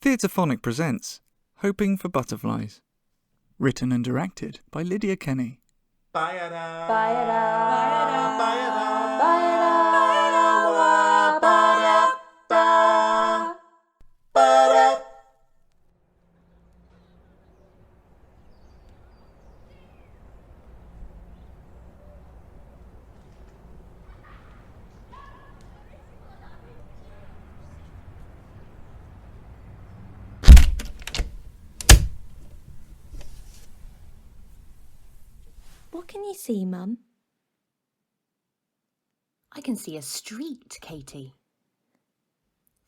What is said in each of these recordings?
Theatrephonic presents Hoping for Butterflies. Written and directed by Lydia Kenny. What can you see, Mum? I can see a street, Katie.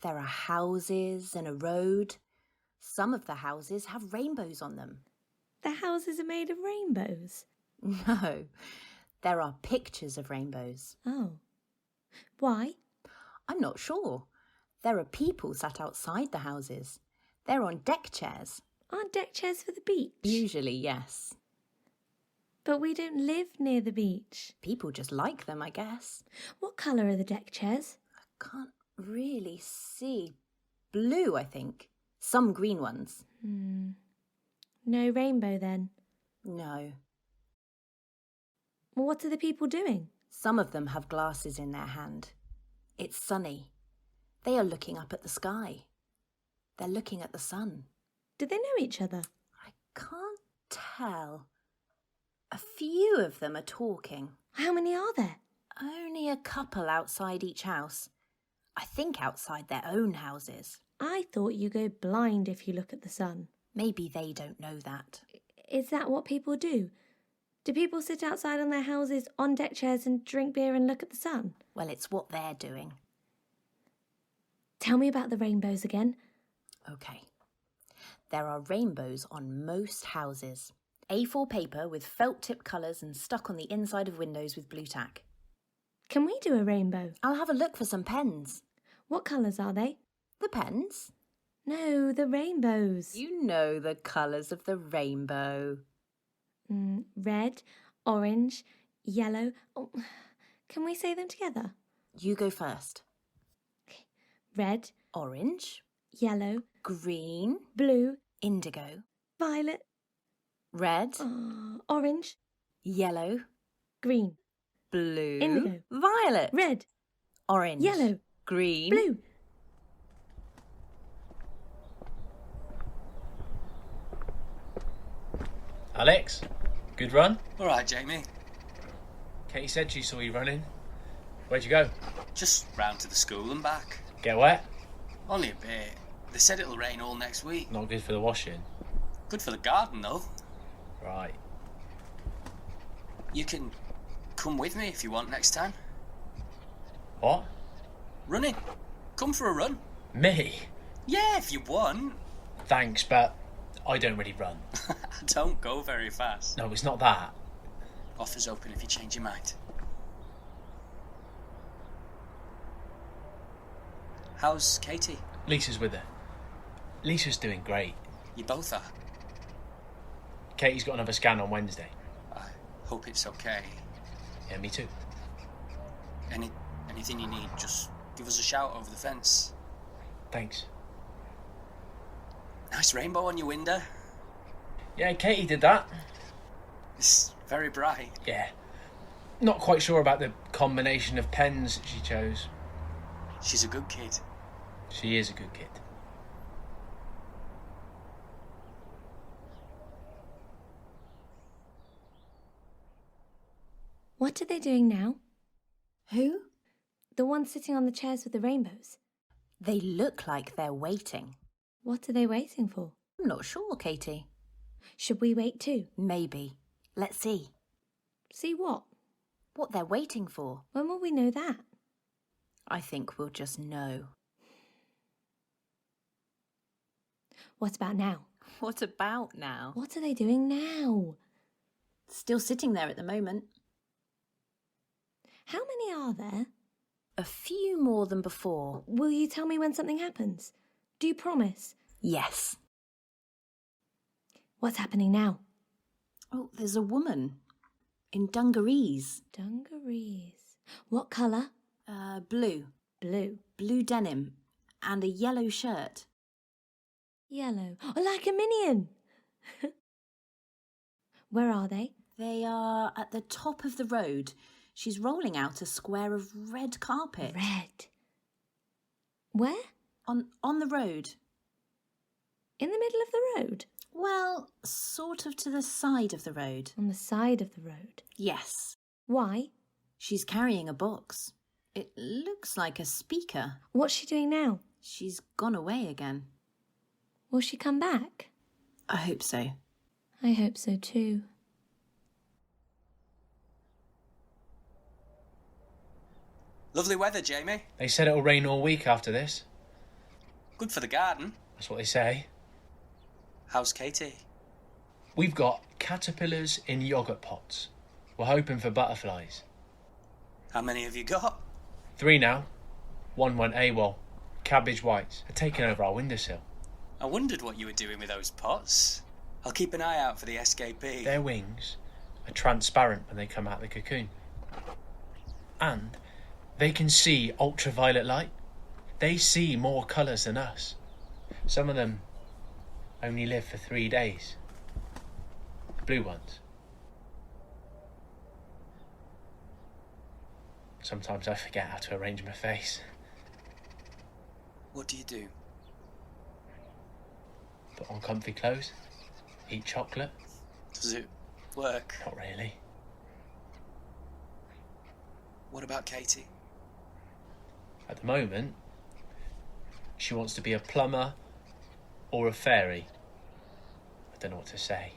There are houses and a road. Some of the houses have rainbows on them. The houses are made of rainbows. No, there are pictures of rainbows. Oh. Why? I'm not sure. There are people sat outside the houses. They're on deck chairs. Aren't deck chairs for the beach? Usually, yes. But we don't live near the beach. People just like them, I guess. What colour are the deck chairs? I can't really see. Blue, I think. Some green ones. No rainbow then. No. Well, what are the people doing? Some of them have glasses in their hand. It's sunny. They are looking up at the sky. They're looking at the sun. Do they know each other? I can't tell. A few of them are talking. How many are there? Only a couple outside each house. I think outside their own houses. I thought you go blind if you look at the sun. Maybe they don't know that. Is that what people do? Do people sit outside on their houses on deck chairs and drink beer and look at the sun? Well, it's what they're doing. Tell me about the rainbows again. OK. There are rainbows on most houses. A4 paper with felt-tip colours and stuck on the inside of windows with blue tack. Can we do a rainbow? I'll have a look for some pens. What colours are they? The pens? No, the rainbows. You know the colours of the rainbow. Red, orange, yellow. Oh, can we say them together? You go first. Red, Orange, yellow, green, blue, indigo, violet, red, orange, yellow, green, blue, indigo, violet, red, orange, yellow, green, blue. Alex, good run? All right, Jamie. Katie said she saw you running. Where'd you go? Just round to the school and back. Get wet? Only a bit. They said it'll rain all next week. Not good for the washing. Good for the garden, though. Right. You can come with me if you want next time. What? Running. Come for a run. Me? Yeah, if you want. Thanks, but I don't really run. I don't go very fast. No, it's not that. Offer's open if you change your mind. How's Katie? Lisa's with her. Lisa's doing great. You both are. Katie's got another scan on Wednesday. I hope it's okay. Yeah, me too. Anything you need, just give us a shout over the fence. Thanks. Nice rainbow on your window. Yeah, Katie did that. It's very bright. Yeah. Not quite sure about the combination of pens she chose. She's a good kid. She is a good kid. What are they doing now? Who? The ones sitting on the chairs with the rainbows. They look like they're waiting. What are they waiting for? I'm not sure, Katie. Should we wait too? Maybe. Let's see. See what? What they're waiting for. When will we know that? I think we'll just know. What about now? What about now? What are they doing now? Still sitting there at the moment. How many are there? A few more than before. Will you tell me when something happens? Do you promise? Yes. What's happening now? Oh, there's a woman. In dungarees. Dungarees. What colour? Blue. Blue. Blue denim. And a yellow shirt. Yellow. Oh, like a minion! Where are they? They are at the top of the road. She's rolling out a square of red carpet. Red. Where? On the road. In the middle of the road? Well, sort of to the side of the road. On the side of the road? Yes. Why? She's carrying a box. It looks like a speaker. What's she doing now? She's gone away again. Will she come back? I hope so. I hope so too. Lovely weather, Jamie. They said it'll rain all week after this. Good for the garden. That's what they say. How's Katie? We've got caterpillars in yoghurt pots. We're hoping for butterflies. How many have you got? 3 now. 1 went AWOL. Cabbage whites are taking over our windowsill. I wondered what you were doing with those pots. I'll keep an eye out for the SKP. Their wings are transparent when they come out of the cocoon. And they can see ultraviolet light. They see more colours than us. Some of them only live for 3 days. The blue ones. Sometimes I forget how to arrange my face. What do you do? Put on comfy clothes, eat chocolate. Does it work? Not really. What about Katie? At the moment, she wants to be a plumber or a fairy. I don't know what to say.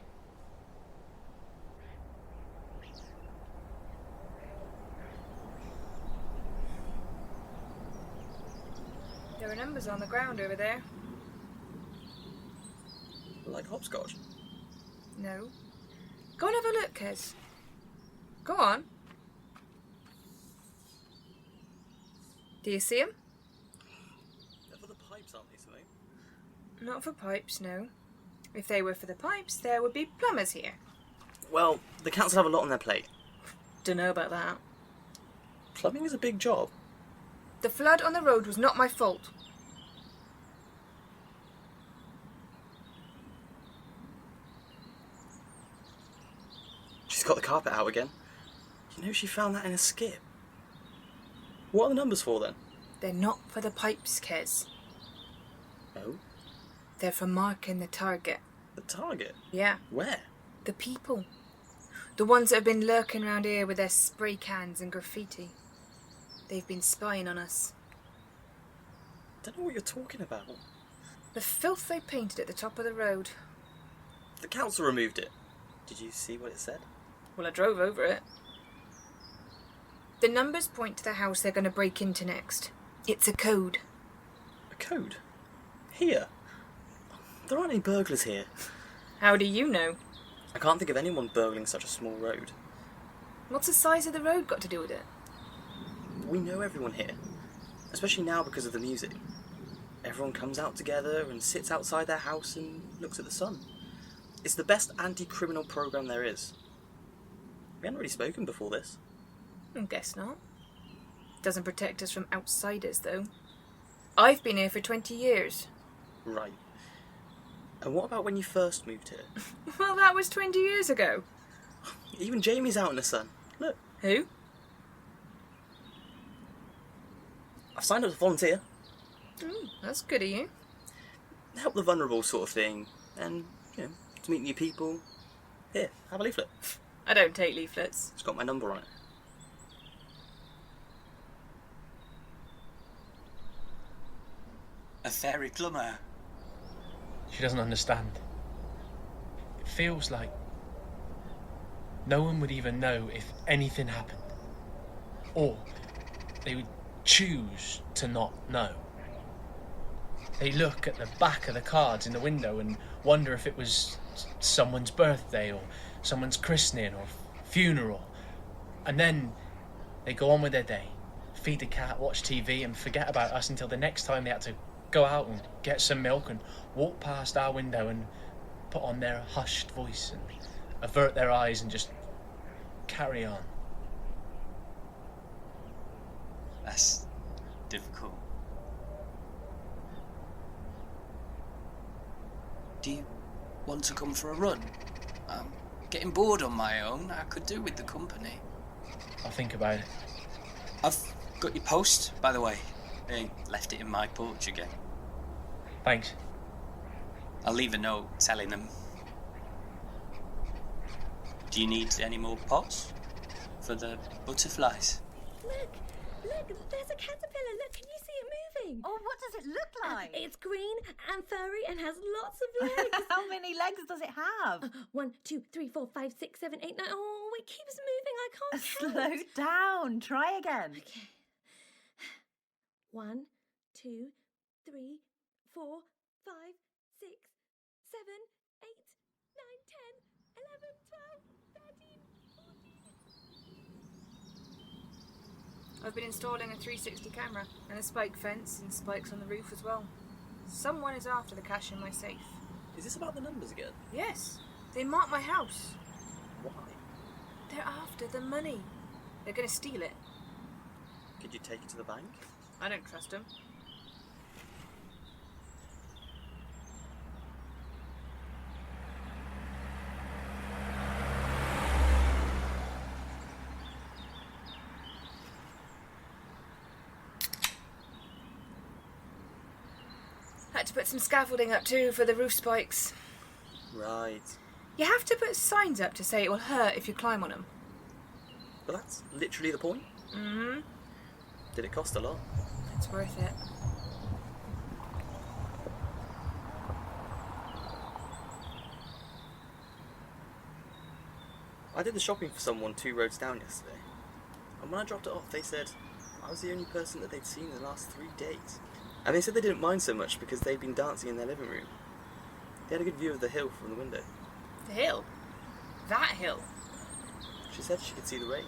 There are numbers on the ground over there. Like hopscotch? No. Go and have a look, Kez. Go on. Do you see them? They're for the pipes, aren't they, Simone? Not for pipes, no. If they were for the pipes, there would be plumbers here. Well, the council have a lot on their plate. Dunno about that. Plumbing is a big job. The flood on the road was not my fault. She's got the carpet out again. You know she found that in a skip. What are the numbers for then? They're not for the pipes, Kez. Oh? They're for marking the target. The target? Yeah, Where? the people. The ones that have been lurking round here with their spray cans and graffiti. They've been spying on us. Don't know what you're talking about. The filth they painted at the top of the road. The council removed it. Did you see what it said? Well, I drove over it. The numbers point to the house they're going to break into next. It's a code. A code? Here? There aren't any burglars here. How do you know? I can't think of anyone burgling such a small road. What's the size of the road got to do with it? We know everyone here, especially now because of the music. Everyone comes out together and sits outside their house and looks at the sun. It's the best anti-criminal program there is. We hadn't really spoken before this. I guess not. Doesn't protect us from outsiders, though. I've been here for 20 years. Right. And what about when you first moved here? Well, that was 20 years ago. Even Jamie's out in the sun. Look, Who? I've signed up to volunteer. That's good of you. Help the vulnerable sort of thing. And, to meet new people. Here, have a leaflet. I don't take leaflets. It's got my number on it. A fairy plumber. She doesn't understand. It feels like no one would even know if anything happened. Or they would choose to not know. They look at the back of the cards in the window and wonder if it was someone's birthday or someone's christening or funeral. And then they go on with their day, feed the cat, watch TV and forget about us until the next time they had to go out and get some milk and walk past our window and put on their hushed voice and avert their eyes and just carry on. That's difficult. Do you want to come for a run? I'm getting bored on my own. I could do with the company. I'll think about it. I've got your post, by the way. They left it in my porch again. Thanks. I'll leave a note telling them. Do you need any more pots for the butterflies? Look, there's a caterpillar. Look, can you see it moving? Oh, what does it look like? It's green and furry and has lots of legs. How many legs does it have? 1, 2, 3, 4, 5, 6, 7, 8, 9. Oh, it keeps moving. I can't count. Slow down. Try again. Okay. 1, 2, 3, 4, 5, 6, 7, 8, 9, 10, 11, 12, 13, 14. I've been installing a 360 camera and a spike fence and spikes on the roof as well. Someone is after the cash in my safe. Is this about the numbers again? Yes, they marked my house. Why? They're after the money. They're going to steal it. Could you take it to the bank? I don't trust them. Had to put some scaffolding up too for the roof spikes. Right. You have to put signs up to say it will hurt if you climb on them. But that's literally the point. Mm-hmm. Did it cost a lot? It's worth it. I did the shopping for someone 2 roads down yesterday. And when I dropped it off, they said I was the only person that they'd seen in the last 3 days. And they said they didn't mind so much because they'd been dancing in their living room. They had a good view of the hill from the window. The hill? That hill? She said she could see the rain.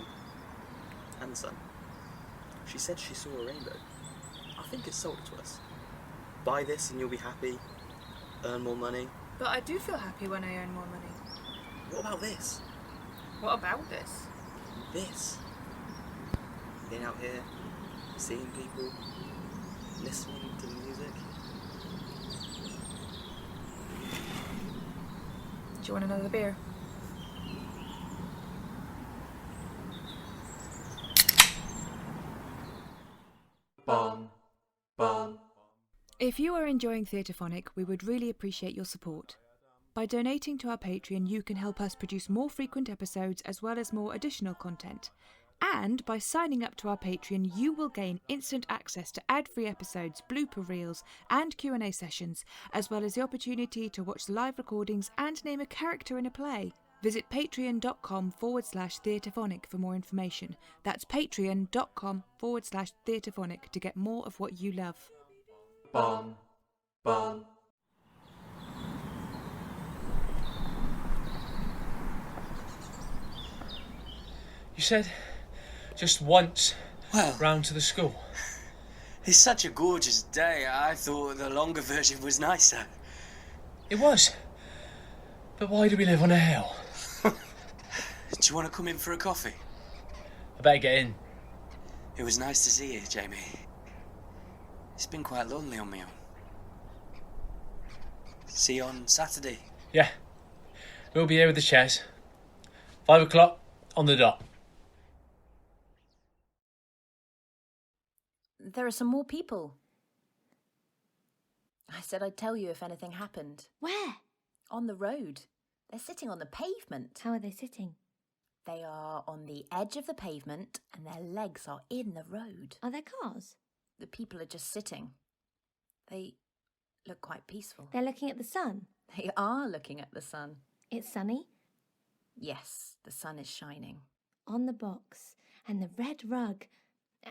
And the sun. She said she saw a rainbow. I think it sold it to us. Buy this and you'll be happy. Earn more money. But I do feel happy when I earn more money. What about this? What about this? This. Being out here, seeing people, listening to the music. Do you want another beer? Bum, bum. If you are enjoying Theatrephonic, we would really appreciate your support. By donating to our Patreon, you can help us produce more frequent episodes as well as more additional content. And by signing up to our Patreon, you will gain instant access to ad-free episodes, blooper reels, and Q&A sessions, as well as the opportunity to watch the live recordings and name a character in a play. Visit patreon.com/Theatrephonic for more information. That's patreon.com/Theatrephonic to get more of what you love. Bum, bum. You said just once Well, round to the school. it's such a gorgeous day. I thought the longer version was nicer. It was. But why do we live on a hill? Do you want to come in for a coffee? I better get in. It was nice to see you, Jamie. It's been quite lonely on my own. See you on Saturday. Yeah. We'll be here with the chairs. 5 o'clock on the dot. There are some more people. I said I'd tell you if anything happened. Where? On the road. They're sitting on the pavement. How are they sitting? They are on the edge of the pavement and their legs are in the road. Are there cars? The people are just sitting. They look quite peaceful. They're looking at the sun. They are looking at the sun. It's sunny. Yes, the sun is shining. On the box. And the red rug.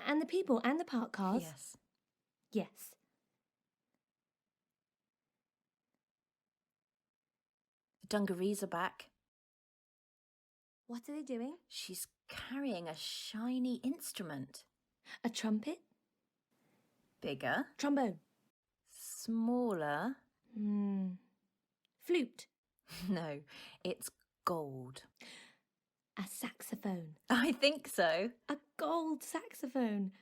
And the people and the parked cars. Yes. Yes. The dungarees are back. What are they doing? She's carrying a shiny instrument. A trumpet? Bigger. Trombone? Smaller. Flute? No, it's gold. A saxophone? I think so. A gold saxophone?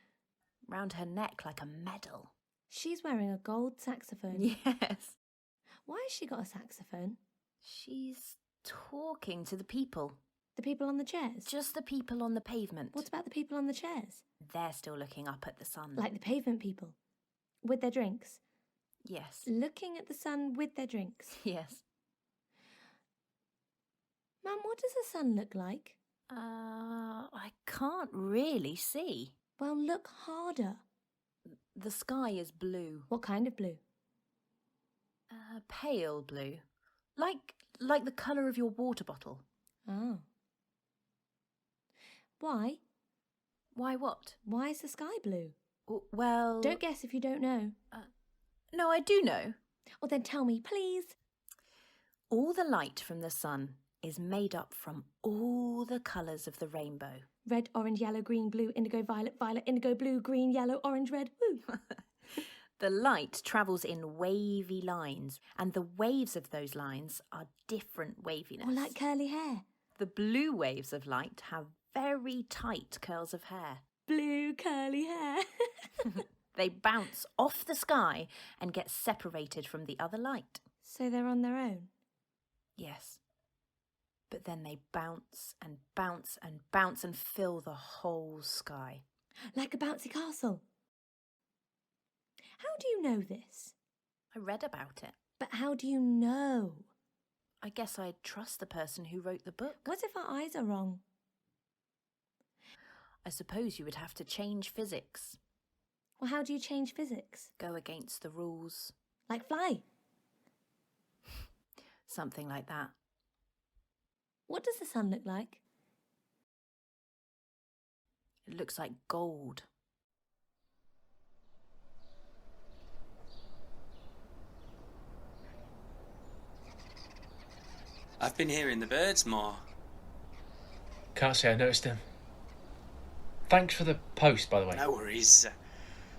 Round her neck like a medal. She's wearing a gold saxophone. Yes. Why has she got a saxophone? She's talking to the people. The people on the chairs? Just the people on the pavement. What about the people on the chairs? They're still looking up at the sun. Like the pavement people? With their drinks? Yes. Looking at the sun with their drinks? Yes. Mum, what does the sun look like? I can't really see. Well, look harder. The sky is blue. What kind of blue? Pale blue. Like the colour of your water bottle. Oh. Why? Why what? Why is the sky blue? Well... Don't guess if you don't know. No, I do know. Or then tell me, please. All the light from the sun is made up from all the colours of the rainbow. Red, orange, yellow, green, blue, indigo, violet, violet, indigo, blue, green, yellow, orange, red. Woo! The light travels in wavy lines, and the waves of those lines are different waviness. Or like curly hair. The blue waves of light have very tight curls of hair. Blue curly hair. They bounce off the sky and get separated from the other light. So they're on their own? Yes. But then they bounce and bounce and bounce and fill the whole sky. Like a bouncy castle. How do you know this? I read about it. But how do you know? I guess I'd trust the person who wrote the book. What if our eyes are wrong? I suppose you would have to change physics. Well, how do you change physics? Go against the rules. Like fly? Something like that. What does the sun look like? It looks like gold. I've been hearing the birds more. Can't say I noticed them. Thanks for the post, by the way. No worries.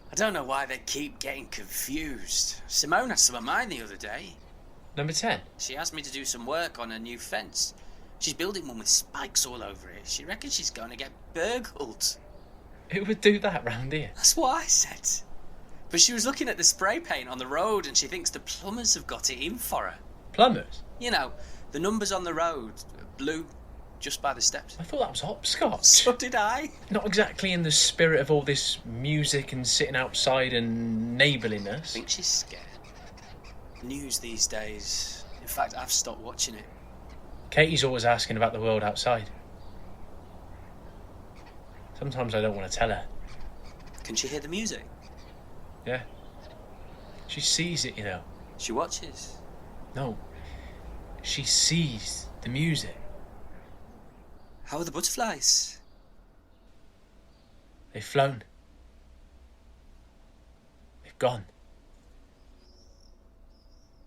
I don't know why they keep getting confused. Simone had some of mine the other day. Number 10. She asked me to do some work on a new fence. She's building one with spikes all over it. She reckons she's going to get burgled. Who would do that round here? That's what I said. But she was looking at the spray paint on the road and she thinks the plumbers have got it in for her. Plumbers? You know, the numbers on the road, blue, just by the steps. I thought that was hopscotch. So did I. Not exactly in the spirit of all this music and sitting outside and neighbourliness. I think she's scared. News these days. In fact, I've stopped watching it. Katie's always asking about the world outside. Sometimes I don't want to tell her. Can she hear the music? Yeah. She sees it, you know. She watches. No. She sees the music. How are the butterflies? They've flown. They've gone.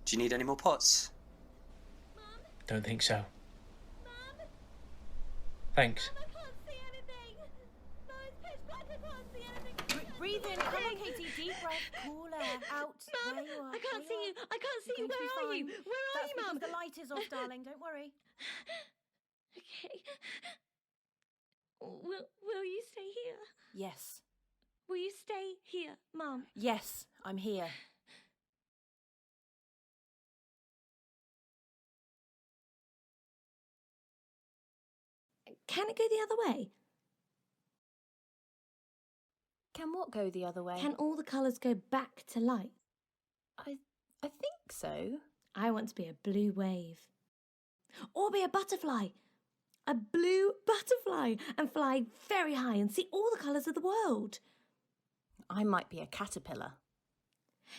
Do you need any more pots? Don't think so. Thanks. Breathe in, come on, Katie, deep breath, cool air, out. Mum, There you are. I can't see you. I can't see you. You're going to Where are be you? fine. Where are you, Mum? That's because the light is off, darling. Don't worry. Okay. Will you stay here? Yes. Will you stay here, Mum? Yes, I'm here. Can it go the other way? Can what go the other way? Can all the colours go back to light? I think so. I want to be a blue wave. Or be a butterfly. A blue butterfly. And fly very high and see all the colours of the world. I might be a caterpillar.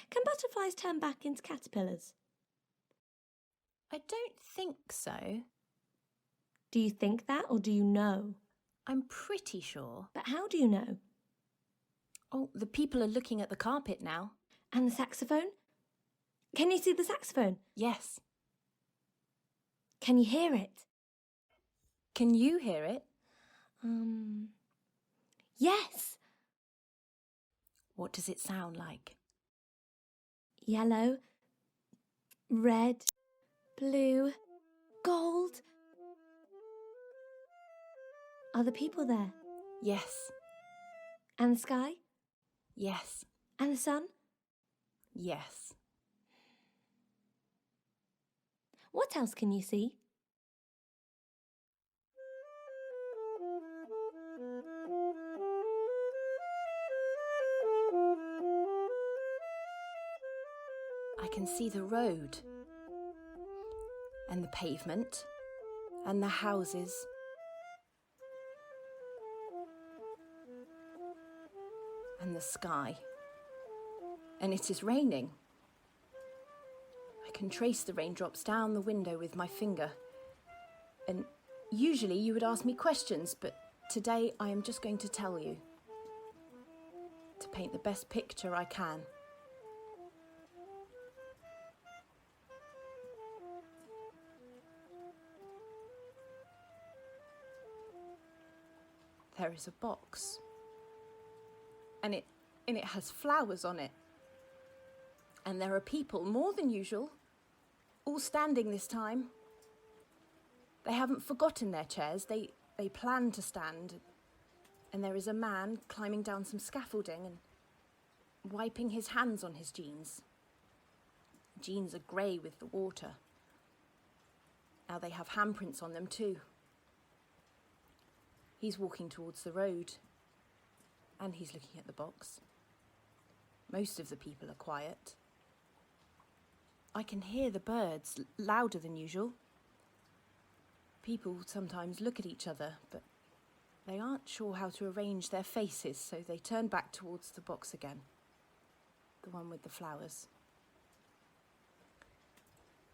Can butterflies turn back into caterpillars? I don't think so. Do you think that or do you know? I'm pretty sure. But how do you know? Oh, the people are looking at the carpet now. And the saxophone? Can you see the saxophone? Yes. Can you hear it? Can you hear it? Yes. What does it sound like? Yellow, red, blue, gold. Are the people there? Yes. And the sky? Yes. And the sun? Yes. What else can you see? I can see the road, and the pavement, and the houses. And the sky. And it is raining. I can trace the raindrops down the window with my finger. And usually you would ask me questions, but today I am just going to tell you. To paint the best picture I can. There is a box. And it has flowers on it. And there are people, more than usual, all standing this time. They haven't forgotten their chairs. They plan to stand. And there is a man climbing down some scaffolding and wiping his hands on his jeans. Jeans are grey with the water. Now they have handprints on them too. He's walking towards the road. And he's looking at the box. Most of the people are quiet. I can hear the birds louder than usual. People sometimes look at each other, but they aren't sure how to arrange their faces, so they turn back towards the box again. The one with the flowers.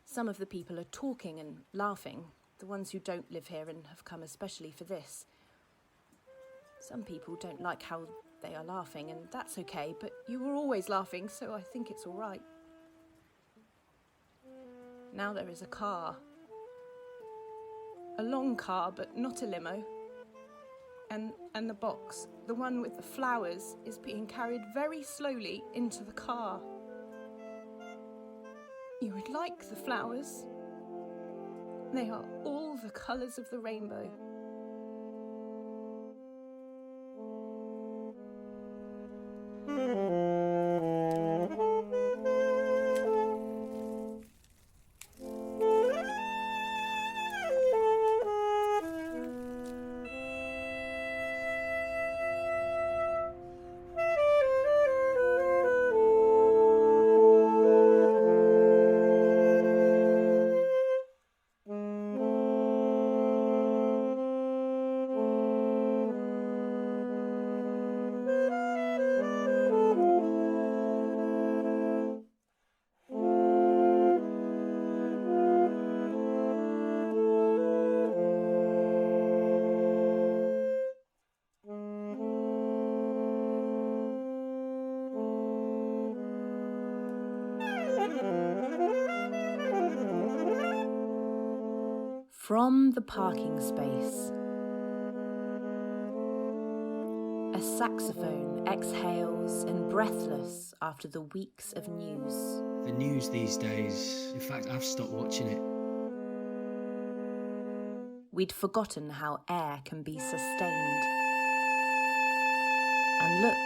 Some of the people are talking and laughing, the ones who don't live here and have come especially for this. Some people don't like how they are laughing, and that's okay, but you were always laughing, so I think it's all right. Now there is a car. A long car, but not a limo. And the box, the one with the flowers, is being carried very slowly into the car. You would like the flowers. They are all the colours of the rainbow. From the parking space, a saxophone exhales and breathless after the weeks of news. The news these days, in fact, I've stopped watching it. We'd forgotten how air can be sustained. And look.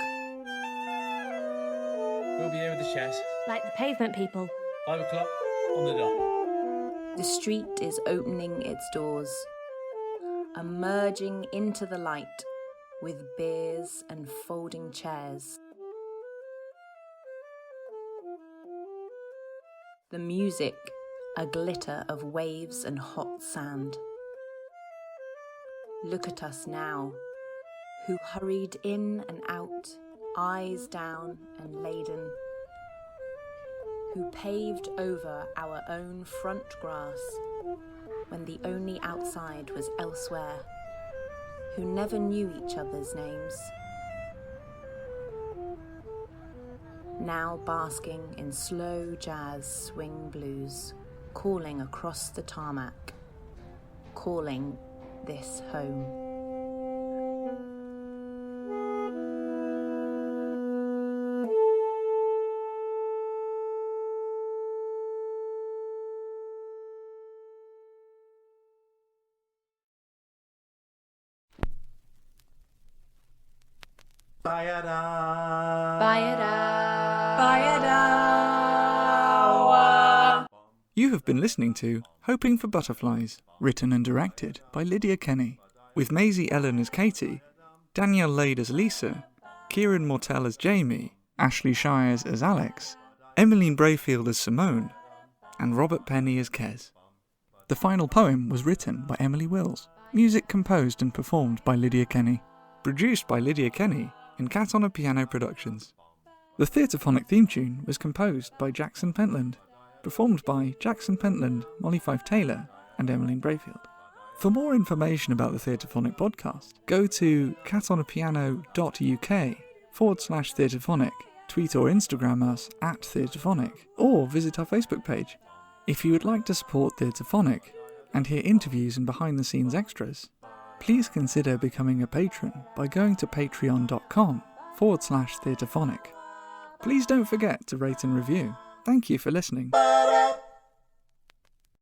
We'll be here with the chairs. Like the pavement people. 5 o'clock on the dot. The street is opening its doors, emerging into the light with beers and folding chairs. The music, a glitter of waves and hot sand. Look at us now, who hurried in and out, eyes down and laden. Who paved over our own front grass when the only outside was elsewhere, who never knew each other's names. Now basking in slow jazz swing blues, calling across the tarmac, calling this home. You have been listening to Hoping for Butterflies, written and directed by Lydia Kenny, with Maisie Ellen as Katie, Danielle Lade as Lisa, Kieran Mortell as Jamie, Ashley Shiers as Alex, Emmeline Braefield as Simone, and Robert Penny as Kez. The final poem was written by Emily Wills, music composed and performed by Lydia Kenny, produced by Lydia Kenny in Cat on a Piano Productions. The Theatrephonic theme tune was composed by Jackson Pentland, performed by Jackson Pentland, Mollie Fyfe-Taylor, and Emmeline Braefield. For more information about the Theatrephonic podcast, go to catonapiano.uk/Theatrephonic, tweet or Instagram us at Theatrephonic, or visit our Facebook page. If you would like to support Theatrephonic and hear interviews and behind-the-scenes extras, please consider becoming a patron by going to patreon.com/Theatrephonic. Please don't forget to rate and review. Thank you for listening.